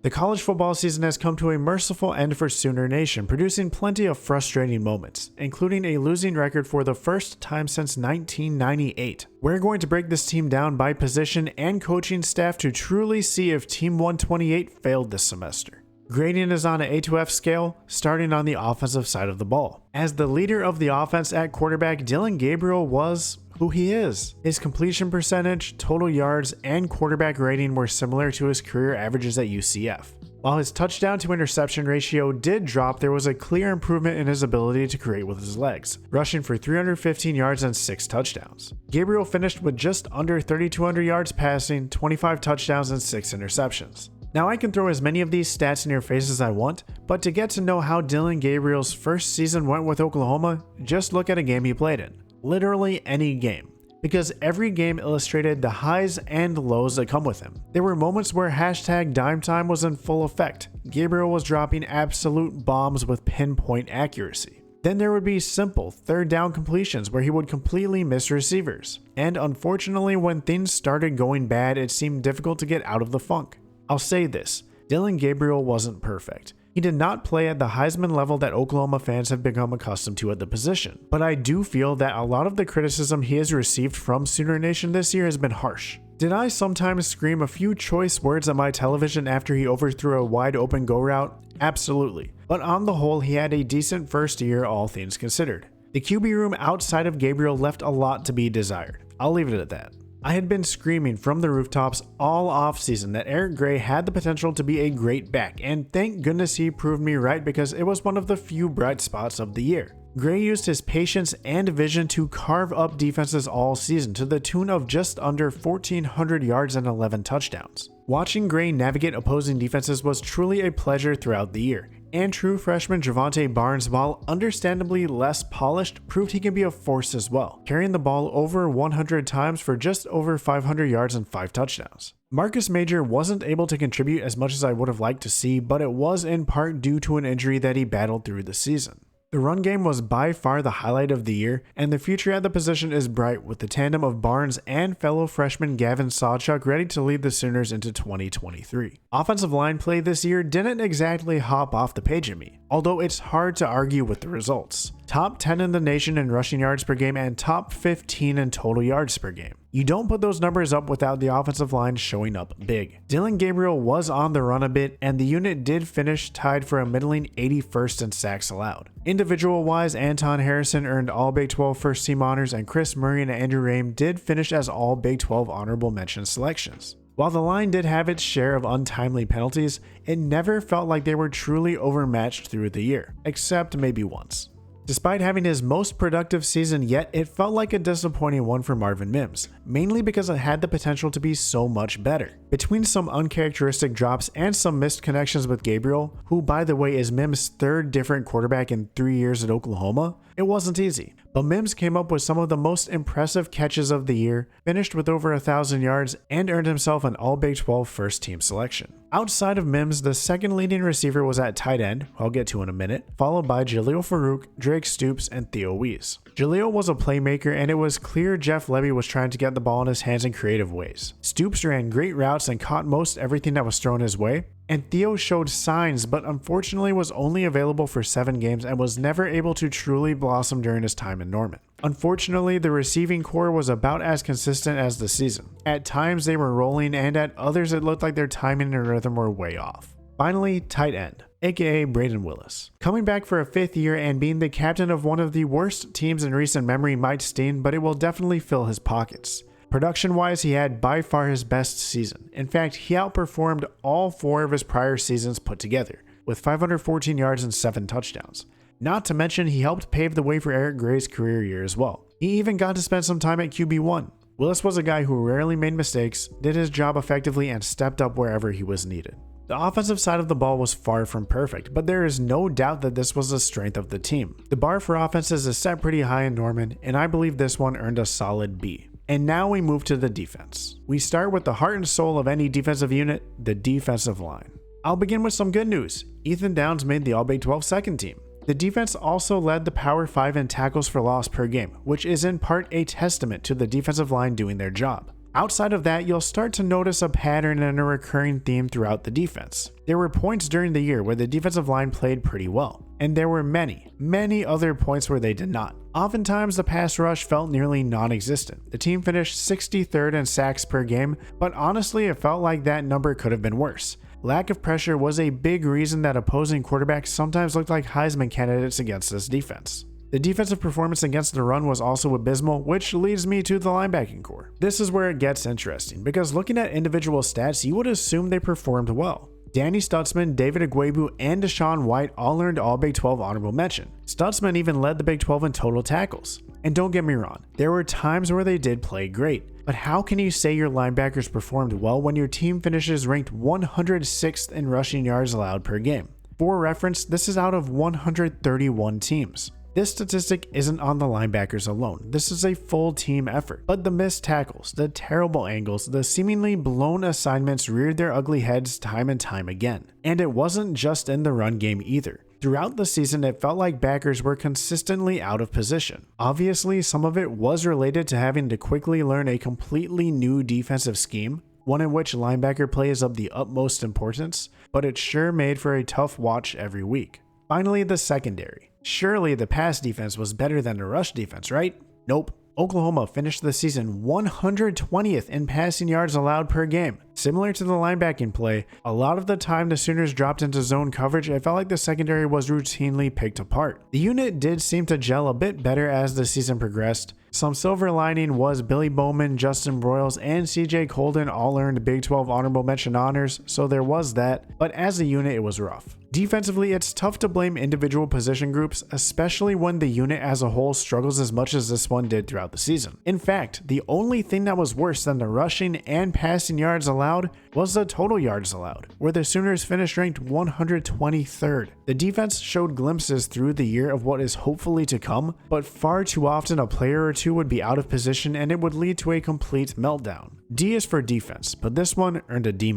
The college football season has come to a merciful end for Sooner Nation, producing plenty of frustrating moments, including a losing record for the first time since 1998. We're going to break this team down by position and coaching staff to truly see if Team 128 failed this semester. Grading is on an A to F scale, starting on the offensive side of the ball. As the leader of the offense at quarterback, Dillon Gabriel was who he is. His completion percentage, total yards, and quarterback rating were similar to his career averages at UCF. While his touchdown to interception ratio did drop, there was a clear improvement in his ability to create with his legs, rushing for 315 yards and 6 touchdowns. Gabriel finished with just under 3,200 yards passing, 25 touchdowns, and 6 interceptions. Now I can throw as many of these stats in your face as I want, but to get to know how Dillon Gabriel's first season went with Oklahoma, just look at a game he played in. Literally any game. Because every game illustrated the highs and lows that come with him. There were moments where hashtag dime time was in full effect. Gabriel was dropping absolute bombs with pinpoint accuracy. Then there would be simple third down completions where he would completely miss receivers. And unfortunately, when things started going bad, it seemed difficult to get out of the funk. I'll say this, Dillon Gabriel wasn't perfect. He did not play at the Heisman level that Oklahoma fans have become accustomed to at the position. But I do feel that a lot of the criticism he has received from Sooner Nation this year has been harsh. Did I sometimes scream a few choice words at my television after he overthrew a wide open go route? Absolutely. But on the whole, he had a decent first year, all things considered. The QB room outside of Gabriel left a lot to be desired. I'll leave it at that. I had been screaming from the rooftops all offseason that Eric Gray had the potential to be a great back, and thank goodness he proved me right because it was one of the few bright spots of the year. Gray used his patience and vision to carve up defenses all season to the tune of just under 1,400 yards and 11 touchdowns. Watching Gray navigate opposing defenses was truly a pleasure throughout the year. And true freshman Javante Barnes, while understandably less polished, proved he can be a force as well, carrying the ball over 100 times for just over 500 yards and 5 touchdowns. Marcus Major wasn't able to contribute as much as I would have liked to see, but it was in part due to an injury that he battled through the season. The run game was by far the highlight of the year, and the future at the position is bright with the tandem of Barnes and fellow freshman Gavin Sawchuk ready to lead the Sooners into 2023. Offensive line play this year didn't exactly hop off the page at me, although it's hard to argue with the results. Top 10 in the nation in rushing yards per game and top 15 in total yards per game. You don't put those numbers up without the offensive line showing up big. Dillon Gabriel was on the run a bit, and the unit did finish tied for a middling 81st in sacks allowed. Individual-wise, Anton Harrison earned all Big 12 first team honors, and Chris Murray and Andrew Rame did finish as all Big 12 honorable mention selections. While the line did have its share of untimely penalties, it never felt like they were truly overmatched through the year, except maybe once. Despite having his most productive season yet, it felt like a disappointing one for Marvin Mims, mainly because it had the potential to be so much better. Between some uncharacteristic drops and some missed connections with Gabriel, who by the way is Mims' third different quarterback in 3 years at Oklahoma, it wasn't easy. But Mims came up with some of the most impressive catches of the year, finished with over 1,000 yards, and earned himself an all Big 12 first team selection. Outside of Mims, the second leading receiver was at tight end, who I'll get to in a minute, followed by Jaleel Farouk, Drake Stoops, and Theo Wease. Jaleel was a playmaker, and it was clear Jeff Levy was trying to get the ball in his hands in creative ways. Stoops ran great routes and caught most everything that was thrown his way, and Theo showed signs but unfortunately was only available for 7 games and was never able to truly blossom during his time in Norman. Unfortunately, the receiving core was about as consistent as the season. At times they were rolling, and at others it looked like their timing and rhythm were way off. Finally, tight end, aka Braden Willis. Coming back for a 5th year and being the captain of one of the worst teams in recent memory might sting, but it will definitely fill his pockets. Production-wise, he had by far his best season. In fact, he outperformed all 4 of his prior seasons put together, with 514 yards and 7 touchdowns. Not to mention, he helped pave the way for Eric Gray's career year as well. He even got to spend some time at QB1. Willis was a guy who rarely made mistakes, did his job effectively, and stepped up wherever he was needed. The offensive side of the ball was far from perfect, but there is no doubt that this was the strength of the team. The bar for offenses is set pretty high in Norman, and I believe this one earned a solid B. And now we move to the defense. We start with the heart and soul of any defensive unit, the defensive line. I'll begin with some good news. Ethan Downs made the All-Big 12 second team. The defense also led the Power 5 in tackles for loss per game, which is in part a testament to the defensive line doing their job. Outside of that, you'll start to notice a pattern and a recurring theme throughout the defense. There were points during the year where the defensive line played pretty well, and there were many other points where they did not. Oftentimes, the pass rush felt nearly non-existent. The team finished 63rd in sacks per game, but honestly, it felt like that number could have been worse. Lack of pressure was a big reason that opposing quarterbacks sometimes looked like Heisman candidates against this defense. The defensive performance against the run was also abysmal, which leads me to the linebacking core. This is where it gets interesting, because looking at individual stats, you would assume they performed well. Danny Stutzman, David Agwebu, and Deshaun White all earned all Big 12 honorable mention. Stutzman even led the Big 12 in total tackles. And don't get me wrong, there were times where they did play great, but how can you say your linebackers performed well when your team finishes ranked 106th in rushing yards allowed per game? For reference, this is out of 131 teams. This statistic isn't on the linebackers alone. This is a full team effort. But the missed tackles, the terrible angles, the seemingly blown assignments reared their ugly heads time and time again. And it wasn't just in the run game either. Throughout the season, it felt like backers were consistently out of position. Obviously, some of it was related to having to quickly learn a completely new defensive scheme, one in which linebacker play is of the utmost importance, but it sure made for a tough watch every week. Finally, the secondary. Surely the pass defense was better than the rush defense, right? Nope. Oklahoma finished the season 120th in passing yards allowed per game. Similar to the linebacking play, a lot of the time the Sooners dropped into zone coverage, it felt like the secondary was routinely picked apart. The unit did seem to gel a bit better as the season progressed. Some silver lining was Billy Bowman, Justin Broyles, and CJ Colden all earned Big 12 honorable mention honors, so there was that, but as a unit it was rough. Defensively, it's tough to blame individual position groups, especially when the unit as a whole struggles as much as this one did throughout the season. In fact, the only thing that was worse than the rushing and passing yards allowed was the total yards allowed, where the Sooners finished ranked 123rd. The defense showed glimpses through the year of what is hopefully to come, but far too often a player or two would be out of position and it would lead to a complete meltdown. D is for defense, but this one earned a D-.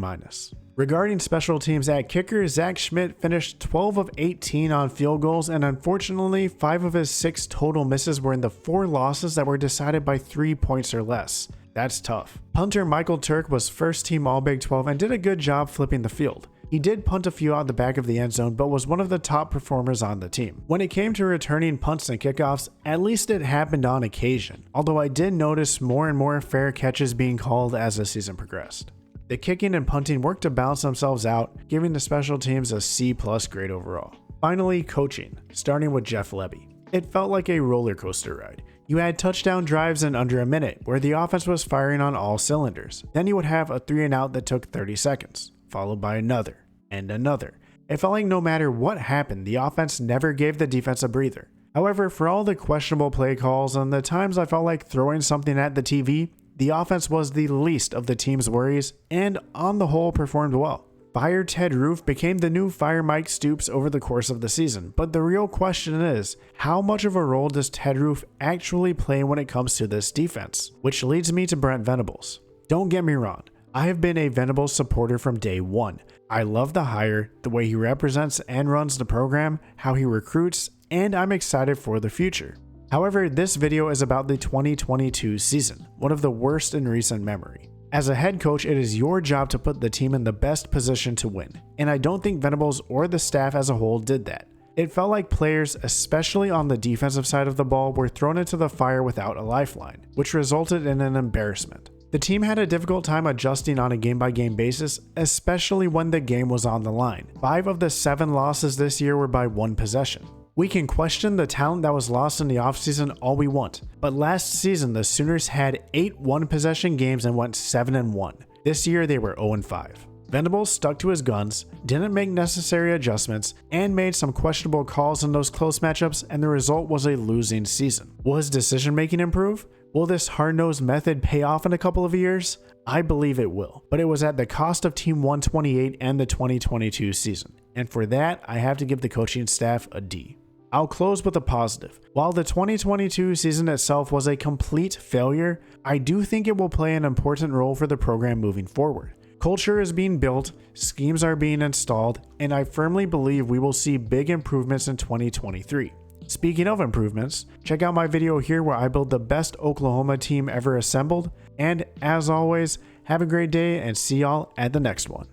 Regarding special teams, at kicker, Zach Schmidt finished 12 of 18 on field goals, and unfortunately 5 of his 6 total misses were in the 4 losses that were decided by 3 points or less. That's tough. Punter Michael Turk was first team All Big 12 and did a good job flipping the field. He did punt a few out the back of the end zone, but was one of the top performers on the team. When it came to returning punts and kickoffs, at least it happened on occasion, although I did notice more and more fair catches being called as the season progressed. The kicking and punting worked to balance themselves out, giving the special teams a C+ grade overall. Finally, coaching, starting with Jeff Lebby. It felt like a roller coaster ride. You had touchdown drives in under a minute, where the offense was firing on all cylinders. Then you would have a 3-and-out that took 30 seconds, followed by another, and another. It felt like no matter what happened, the offense never gave the defense a breather. However, for all the questionable play calls and the times I felt like throwing something at the TV, the offense was the least of the team's worries and, on the whole, performed well. Fire Ted Roof became the new Fire Mike Stoops over the course of the season, but the real question is, how much of a role does Ted Roof actually play when it comes to this defense? Which leads me to Brent Venables. Don't get me wrong, I have been a Venables supporter from day one. I love the hire, the way he represents and runs the program, how he recruits, and I'm excited for the future. However, this video is about the 2022 season, one of the worst in recent memory. As a head coach, it is your job to put the team in the best position to win, and I don't think Venables or the staff as a whole did that. It felt like players, especially on the defensive side of the ball, were thrown into the fire without a lifeline, which resulted in an embarrassment. The team had a difficult time adjusting on a game-by-game basis, especially when the game was on the line. 5 of the 7 losses this year were by 1 possession. We can question the talent that was lost in the offseason all we want, but last season the Sooners had 8 one-possession games and went 7-1. This year they were 0-5. Venables stuck to his guns, didn't make necessary adjustments, and made some questionable calls in those close matchups, and the result was a losing season. Will his decision-making improve? Will this hard-nosed method pay off in a couple of years? I believe it will, but it was at the cost of Team 128 and the 2022 season, and for that I have to give the coaching staff a D. I'll close with a positive. While the 2022 season itself was a complete failure, I do think it will play an important role for the program moving forward. Culture is being built, schemes are being installed, and I firmly believe we will see big improvements in 2023. Speaking of improvements, check out my video here where I build the best Oklahoma team ever assembled. And as always, have a great day and see y'all at the next one.